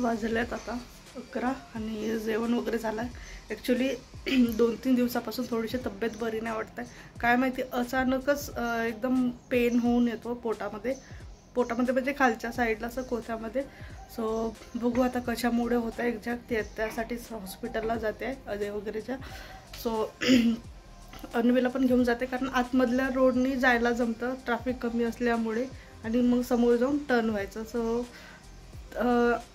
वाजल्यात आता 11 आणि जेवण वगैरे झालं आहे. ॲक्च्युली 2-3 दिवसापासून थोडीशी तब्येत बरी नाही वाटत आहे. काय माहिती अचानकच एकदम पेन होऊन येतो पोटामध्ये म्हणजे खालच्या साईडला असं कोथ्यामध्ये. सो बघू आता कशामुळे होतं आहे एक्झॅक्ट त्यासाठीच हॉस्पिटलला जाते आहे अजय वगैरेच्या. सो अन्वीला पण घेऊन जाते कारण आतमधल्या रोडनी जायला जमतं ट्रॅफिक कमी असल्यामुळे आणि मग समोर जाऊन टर्न व्हायचं. सो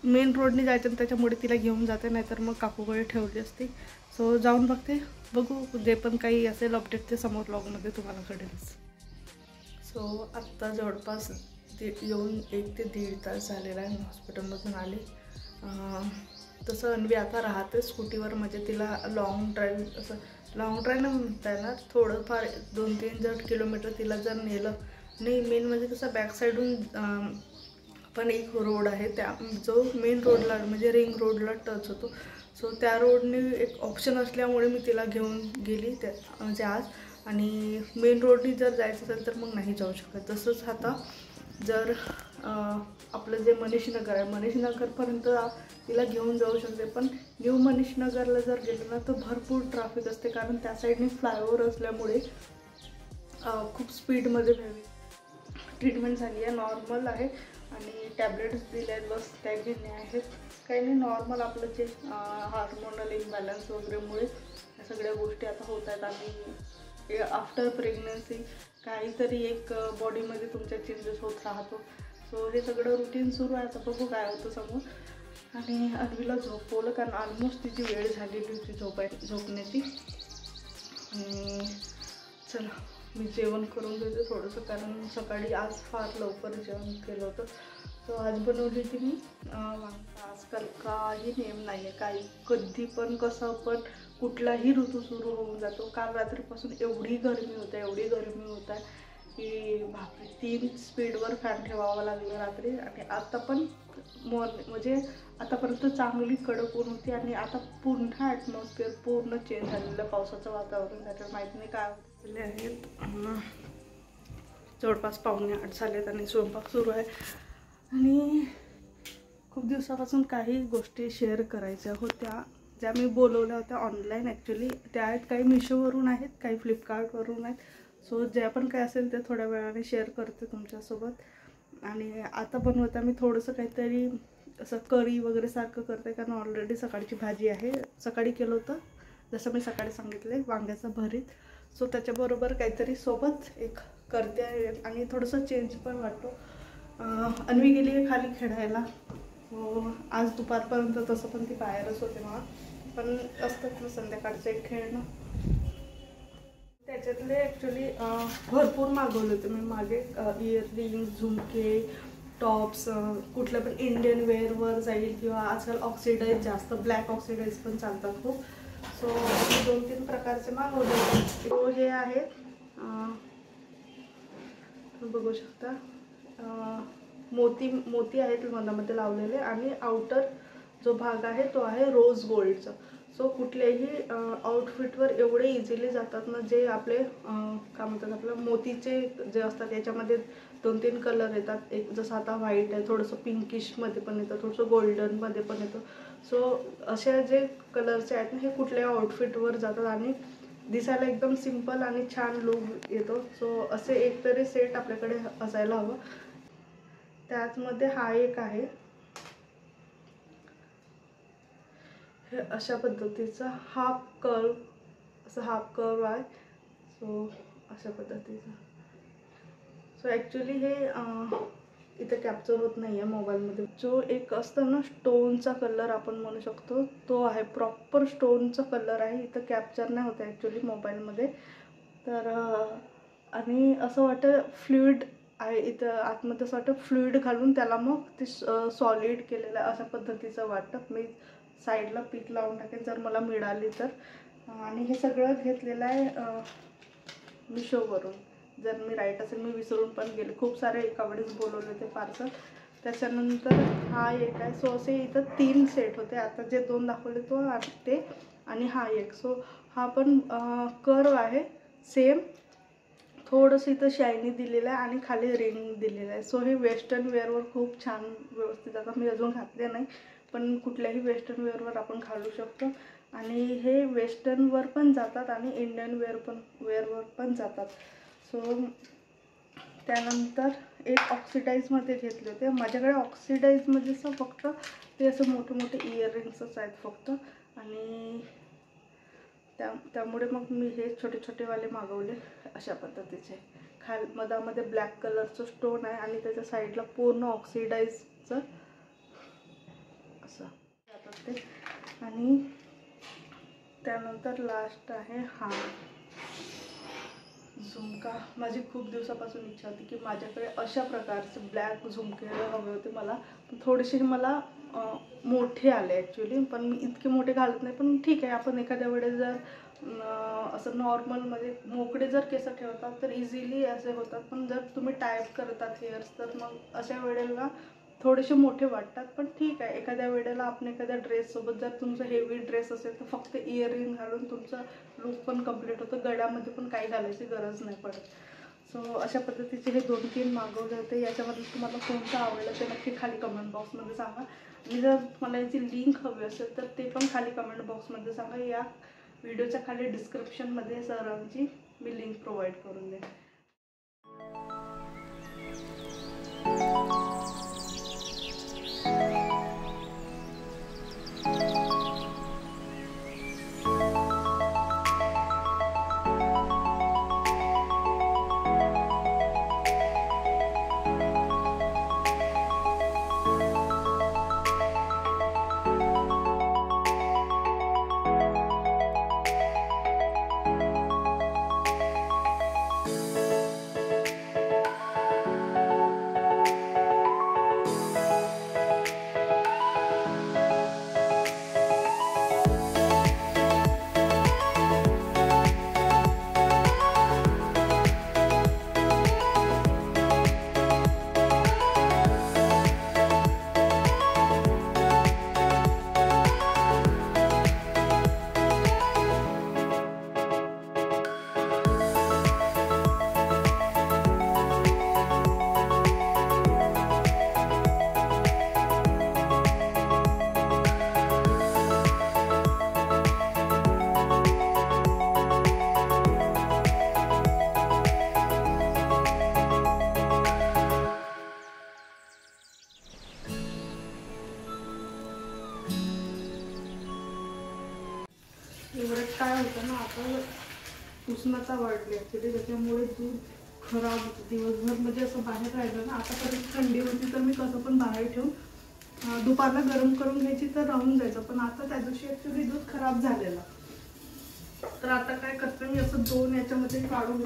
मेन रोडनी जायचं आणि त्याच्यामुळे तिला घेऊन जाते, नाहीतर मग काकूकडे ठेवली असती. सो जाऊन बघू जे पण काही असेल अपडेट ते समोर ब्लॉगमध्ये तुम्हाला कळेलच. सो आत्ता जवळपास येऊन 1 ते 1.5 तास झालेला आहे. हॉस्पिटलमधून आले. तसं अन्वी आता राहते स्कूटीवर, म्हणजे तिला लॉंग ड्राईव्ह नाही म्हणता येणार, थोडंफार 2-3 जर किलोमीटर तिला जर नेलं नाही. मेन म्हणजे कसं बॅक साईडून पण एक रोड आहे त्या जो मेन रोडला म्हणजे रिंग रोडला टच होतो. सो त्या रोडने एक ऑप्शन असल्यामुळे मी तिला घेऊन गेली त्या म्हणजे आज. आणि मेन रोडनी जर जायचं असेल तर मग नाही जाऊ शकत. तसंच आता जर आपलं जे मनीषनगर आहे मनीषनगरपर्यंत तिला घेऊन जाऊ शकते, पण न्यू मनीषनगरला जर गेलं ना तर भरपूर ट्रॅफिक असते कारण त्या साईडने फ्लायओव्हर असल्यामुळे खूप स्पीडमध्ये ट्रीटमेंट झाली आहे. नॉर्मल आहे आणि टॅबलेट्स दिले आहेत, बस त्या घेणे आहेत. काही नाही, नॉर्मल आपलं जे हार्मोनल इम्बॅलन्स वगैरेमुळे या सगळ्या गोष्टी आता होत आहेत. आणि आफ्टर प्रेग्नन्सी काहीतरी एक बॉडीमध्ये तुमच्या चेंजेस होत राहतो. सो हे सगळं रुटीन सुरू आहे. आता बघू काय होतं समोर. आणि अन्वीला झोपवलं कारण ऑलमोस्ट तिची वेळ झालेली होती झोपण्याची. आणि चला मी जेवण करून देते थोडंसं, कारण सकाळी आज फार लवकर जेवण केलं होतं. सो आज बनवली होती मी आजकाल काही नेम नाही आहे, काही कधी पण कसं पण कुठलाही ऋतू सुरू होऊन जातो. काल रात्रीपासून एवढी गरमी होत आहे की बापरे, 3 स्पीडवर फॅन ठेवावा लागला रात्री. आणि आता पण म्हणजे आतापर्यंत चांगली कडक ऊन होती आणि आता पुन्हा ॲटमॉस्फिअर पूर्ण चेंज झालेलं, पावसाचं वातावरण झालं. माहीत नाही काय झाले आहेत. जवळपास 7:45 झालेत आणि स्वयंपाक सुरू आहे. आणि खूप दिवसापासून काही गोष्टी शेअर करायच्या होत्या ज्या मी बोलवल्या होत्या ऑनलाईन. ॲक्च्युली त्या आहेत काही मिशोवरून आहेत, काही फ्लिपकार्टवरून आहेत. सो ज्या पण काय असेल ते थोड्या वेळाने शेअर करते तुमच्यासोबत. आणि आता बनवता मी थोडंसं काहीतरी असं करी वगैरे सारखं करते, कारण ऑलरेडी सकाळची भाजी आहे. सकाळी केलं होतं जसं मी सकाळी सांगितले वांग्याचं भरीत. सो त्याच्याबरोबर काहीतरी सोबत एक करते आणि थोडंसं चेंज पण वाटतो. अन्वी गेली आहे खाली खेळायला. आज दुपारपर्यंत तसं पण ती बाहेरच होते मला, पण असतात ना संध्याकाळचं एक खेळणं. त्याच्यातले ॲक्च्युली भरपूर मागवले होते मी मागे. इयररिंग्स, झुमके, टॉप्स, कुठलं पण इंडियन वेअरवर जाईल किंवा आजकाल ऑक्सिडाईज जास्त ब्लॅक ऑक्सिडाईज पण चालतात खूप. सो 2-3 प्रकारचे मागवले होते. तो हे आहेत बघू शकता, मोती आहेत मधामध्ये लावलेले आणि आउटर जो भाग आहे तो आहे रोज गोल्डचा. सो कुठल्याही आउटफिटवर एवढे इझिली जातात ना, जे आपले काय म्हणतात आपलं मोतीचे जे असतात याच्यामध्ये 2-3 कलर येतात. एक जसं आता व्हाईट आहे, थोडंसं पिंकिशमध्ये पण येतं, थोडंसं गोल्डनमध्ये पण येतं. सो अशा जे कलरचे आहेत ना हे कुठल्याही आउटफिटवर जातात आणि दिसायला एकदम सिंपल आणि छान लुक येतो. सो असे एक तरी सेट आपल्याकडे असायला हवं. त्याचमध्ये हा एक आहे, हे अशा पद्धतीचा हाफ कर्व आहे. सो अशा पद्धतीचा. सो ॲक्च्युली हे इथं कॅप्चर होत नाही आहे मोबाईलमध्ये. जो एक असतं ना स्टोनचा कलर आपण म्हणू शकतो, तो आहे प्रॉपर स्टोनचा कलर आहे. इथं कॅप्चर नाही होतं ॲक्च्युली मोबाईलमध्ये. तर आणि असं वाटतं फ्लुइड आहे इथं आतमध्ये, असं वाटतं फ्लुइड घालून त्याला मग ते सॉलिड केलेलं आहे अशा पद्धतीचं वाटतं. मी साईडला पिक लावून टाकेन जर मला मिळाली तर. आणि हे सगळं घेतलेलं आहे मिशोवरून. जर मी राईट असेल, मी विसरून पण गेले, खूप सारे एकावेळेस बोलवले होते पार्सल. त्याच्यानंतर हा एक आहे. सो असे इथं 3 सेट होते. आता जे 2 दाखवले तो ते आणि हा एक. सो हा पण कर्व आहे सेम, थोडंसं इथं शायनी दिलेलं आहे आणि खाली रिंग दिलेलं आहे. सो हे वेस्टर्न वेअरवर खूप छान व्यवस्थित. आता मी अजून घातले नाही, पण कुठल्याही वेस्टर्न वेअरवर आपण घालू शकतो आणि हे वेस्टर्नवर पण जातात आणि इंडियन वेअरवर पण जातात. सो त्यानंतर एक ऑक्सिडाईजमध्ये घेतले होते. माझ्याकडे ऑक्सिडाईजमध्ये फक्त ते असं मोठे मोठे इयरिंग्सच आहेत फक्त, आणि त्यामुळे मग मी हे छोटे छोटेवाले मागवले अशा पद्धतीचे. मधामध्ये ब्लॅक कलरचं स्टोन आहे आणि त्याच्या साईडला पूर्ण ऑक्सिडाईजचं असं जातात ते. आणि त्यानंतर लास्ट आहे हा झुमका. माझी खूप दिवसापासून इच्छा होती की माझ्याकडे अशा प्रकारचे ब्लॅक झुमके हवे होते मला. थोडेसे मला मोठे आले ॲक्च्युली, पण मी इतके मोठे घालत नाही. पण ठीक आहे, आपण एखाद्या वेळेस जर असं नॉर्मलमध्ये मोकळे जर केस ठेवतात तर इझिली असे होतात. पण जर तुम्ही टायप करतात हेअर्स तर मग अशा वेळेला थोडेसे मोठे वाटतात. पण ठीक आहे, एखाद्या वेळेला आपण एखाद्या ड्रेससोबत जर तुमचं हेवी ड्रेस असेल तर फक्त इयरिंग घालून तुमचं लुक पण कंप्लीट होतं. गळ्यामध्ये पण काही घालायची गरज नाही पडत. सो अशा पद्धतीचे हे 2-3 मागवले होते. याच्यामध्ये तुम्हाला कोणतं आवडलं ते नक्की खाली कमेंट बॉक्समध्ये सांगा. आणि जर तुम्हाला याची लिंक हवी असेल तर ते पण खाली कमेंट बॉक्समध्ये सांगा. या व्हिडिओच्या खाली डिस्क्रिप्शनमध्ये सरांची मी लिंक प्रोव्हाइड करून देईन. एवढं काय होतं ना, आता उष्णता वाढली ॲक्च्युली, त्याच्यामुळे दूध खराब होतं दिवसभर. म्हणजे असं बाहेर राहिलं ना, आतापर्यंत थंडी होती तर मी कसं पण बाहेर ठेवून दुपारला गरम करून घ्यायची तर राहून जायचं. पण आता त्या दिवशी ॲक्च्युली दूध खराब झालेलं. तर आता काय करते मी, असं 2 याच्यामध्ये काढून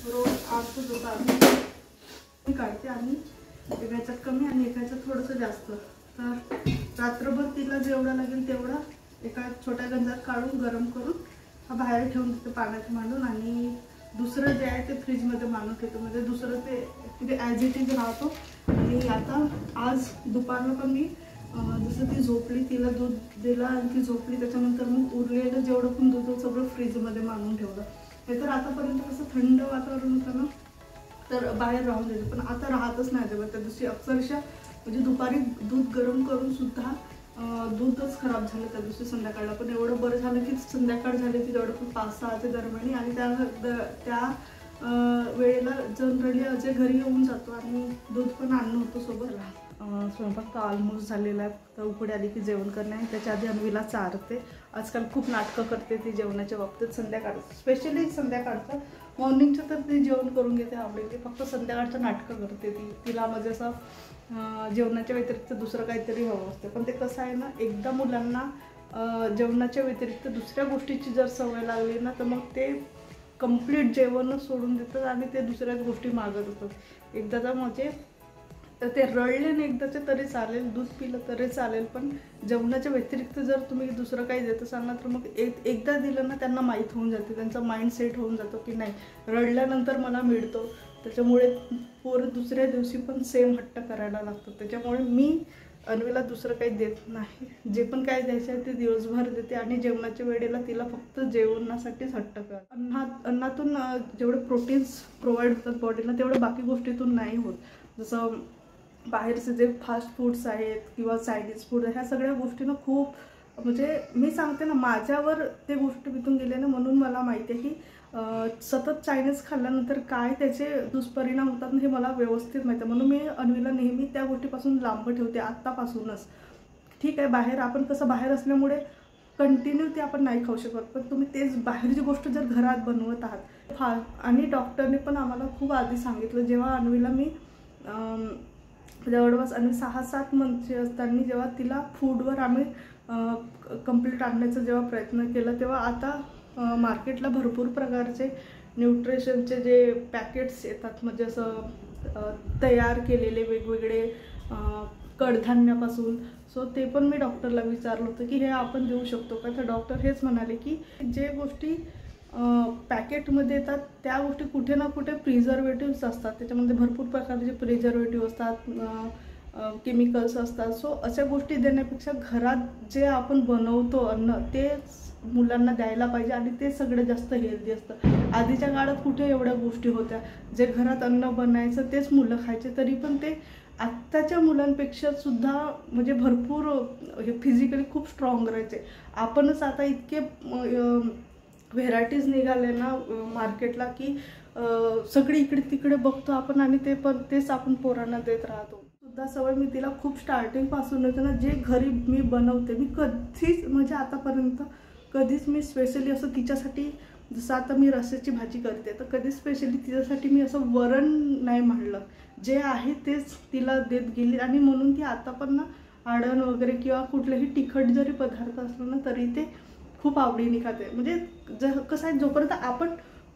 रोज आजच होता मी काढते आणि एकाच्यात कमी आणि एकाच्यात थोडंसं जास्त. तर रात्रभर तिला जेवढा लागेल तेवढा एका छोट्या गंजात काढून गरम करून हा बाहेर ठेवून देते पाण्यात मांडून. आणि दुसरं जे आहे ते फ्रीजमध्ये मांडून ठेवतो. म्हणजे दुसरं ते ॲज इट इज राहतो. आणि आता आज दुपारला पण मी जसं ती झोपली तिला दूध दिलं आणि ती झोपली, त्याच्यानंतर मग उरलेलं जेवढं पण दूध सगळं फ्रीजमध्ये मांडून ठेवलं. नाहीतर आतापर्यंत कसं थंड वातावरण होतं ना तर बाहेर राहून द्यायचं, पण आता राहतच नाही अजिबात. त्या दिवशी अक्षरशः म्हणजे दुपारी दूध गरम करून सुद्धा दूधच खराब झालं त्या दिवशी संध्याकाळला. पण एवढं बरं झालं की संध्याकाळ झाली ती तेवढं पण 5-6च्या दरम्यान. आणि त्या वेळेला जनरली अजय घरी येऊन जातो आणि दूध पण आणणं होतं सोबत. स्वयंपाक तर ऑलमोस्ट झालेला आहे. तर उकडे आली की जेवण करणे आहे. त्याच्या आधी अन्वीला चारते. आजकाल खूप नाटकं करते ती जेवणाच्या बाबतीत. संध्याकाळचं स्पेशली संध्याकाळचं, मॉर्निंगचं तर ती जेवण करून घेते आवडीने, फक्त संध्याकाळचं नाटकं करते ती. तिला म्हणजे असं जेवणाच्या व्यतिरिक्त दुसरं काहीतरी हवं असते. पण ते कसं आहे ना, एकदा मुलांना जेवणाच्या व्यतिरिक्त दुसऱ्या गोष्टीची जर सवय लागली ना तर मग ते कंप्लीट जेवणच सोडून देतात आणि ते दुसऱ्याच गोष्टी मागत होतात. एकदाचा म्हणजे ते रडले ना एकदाचे तरी चालेल, दूध पिलं तरी चालेल, पण जेवणाच्या व्यतिरिक्त जर तुम्ही दुसरं काही देत असाल ना तर मग एकदा दिलं ना त्यांना माहीत होऊन जाते, त्यांचा माइंड सेट होऊन जातो की नाही रडल्यानंतर मला मिळतो. त्याच्यामुळे पोरं दुसऱ्या दिवशी पण सेम हट्ट करायला लागतं. त्याच्यामुळे मी अन्वीला दुसरं काही देत नाही. जे पण काय द्यायचं आहे ते दिवसभर देते आणि जेवणाच्या वेळेला तिला फक्त जेवणासाठीच हट्ट कर. अन्नातून जेवढे प्रोटीन्स प्रोव्हाइड होतात बॉडीला तेवढं बाकी गोष्टीतून नाही होत. जसं बाहेरचे जे फास्ट फूड्स आहेत किंवा चायनीज फूड, ह्या सगळ्या गोष्टीनं खूप म्हणजे मी सांगते ना, माझ्यावर ते गोष्टी बितून गेले ना, म्हणून मला माहिती आहे की सतत चायनीज खाल्ल्यानंतर काय त्याचे दुष्परिणाम होतात हे मला व्यवस्थित माहिती आहे. म्हणून मी अन्वीला नेहमी त्या गोष्टीपासून लांब ठेवते आत्तापासूनच. ठीक आहे, बाहेर आपण कसं बाहेर असल्यामुळे कंटिन्यू ते आपण नाही खाऊ शकत, पण तुम्ही तेच बाहेरची गोष्ट जर घरात बनवत आहात आणि डॉक्टरने पण आम्हाला खूप आधी सांगितलं, जेव्हा अन्वीला मी जवळपास आणि 6-7 मंथची असताना जेव्हा तिला फूडवर आम्ही कंप्लीट आणण्याचा जेव्हा प्रयत्न केला, तेव्हा आता मार्केटला भरपूर प्रकारचे न्यूट्रिशनचे जे पॅकेट्स येतात, म्हणजे असं तयार केलेले वेगवेगळे कडधान्यापासून. सो ते पण मी डॉक्टरला विचारलं होतं की हे आपण देऊ शकतो का, तर डॉक्टर हेच म्हणाले की जे गोष्टी पॅकेटमध्ये येतात त्या गोष्टी कुठे ना कुठे प्रिझर्वेटिव्स असतात, त्याच्यामध्ये भरपूर प्रकारचे प्रिझर्वेटिव्ह असतात, केमिकल्स असतात. सो अशा गोष्टी देण्यापेक्षा घरात जे आपण बनवतो अन्न तेच मुलांना द्यायला पाहिजे आणि ते सगळं जास्त हेल्दी असतं. आधीच्या काळात कुठे एवढ्या गोष्टी होत्या, जे घरात अन्न बनायचं तेच मुलं खायचे, तरी पण ते आत्ताच्या मुलांपेक्षा सुद्धा म्हणजे भरपूर हे फिजिकली खूप स्ट्रॉंग राहायचे. आपणच आता इतके व्हेरायटीज निघाले ना मार्केटला की सगळी इकडे तिकडे बघतो आपण आणि ते पण तेच आपण पोरांना देत राहतो. सुद्धा सवय मी तिला खूप स्टार्टिंगपासून होतं ना, जे घरी मी बनवते, मी कधीच म्हणजे आतापर्यंत कधीच मी स्पेशली असं तिच्यासाठी, जसं आता मी रस्स्याची भाजी करते तर कधीच स्पेशली तिच्यासाठी मी असं वरण नाही म्हणलं, जे आहे तेच तिला देत गेली. आणि म्हणून ती आता पण ना आडण वगैरे किंवा कुठलेही तिखट जरी पदार्थ असलं ना तरी ते खूप आवडीने खाते. म्हणजे कसं आहे, जोपर्यंत आपण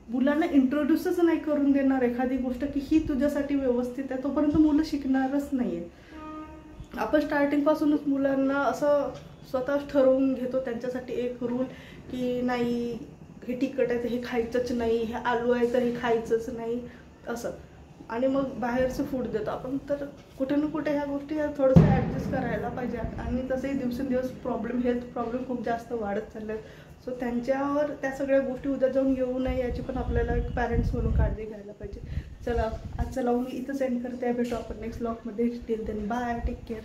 मुलांना इंट्रोड्यूसच नाही करून देणार एखादी गोष्ट की ही तुझ्यासाठी व्यवस्थित आहे, तोपर्यंत मुलं शिकणारच नाही आहे. आपण स्टार्टिंगपासूनच मुलांना असं स्वतःच ठरवून घेतो त्यांच्यासाठी एक रूल की नाही हे तिखट आहे तर हे खायचंच नाही, हे आलू आहे तर हे खायचंच नाही असं, आणि मग बाहेरचं फूड देतो आपण. तर कुठे ना कुठे ह्या गोष्टी थोडंसं ॲडजस्ट करायला पाहिजे. आणि तसंही दिवसेंदिवस हेल्थ प्रॉब्लेम खूप जास्त वाढत चालले आहेत. सो त्यांच्यावर त्या सगळ्या गोष्टी उद्या जाऊन येऊ नये याची पण आपल्याला एक पॅरेंट्स म्हणून काळजी घ्यायला पाहिजे. चला आजचा व्लॉग मी इथं सेंड करते. भेटू आपण नेक्स्ट व्लॉगमध्ये. Till then bye, take care.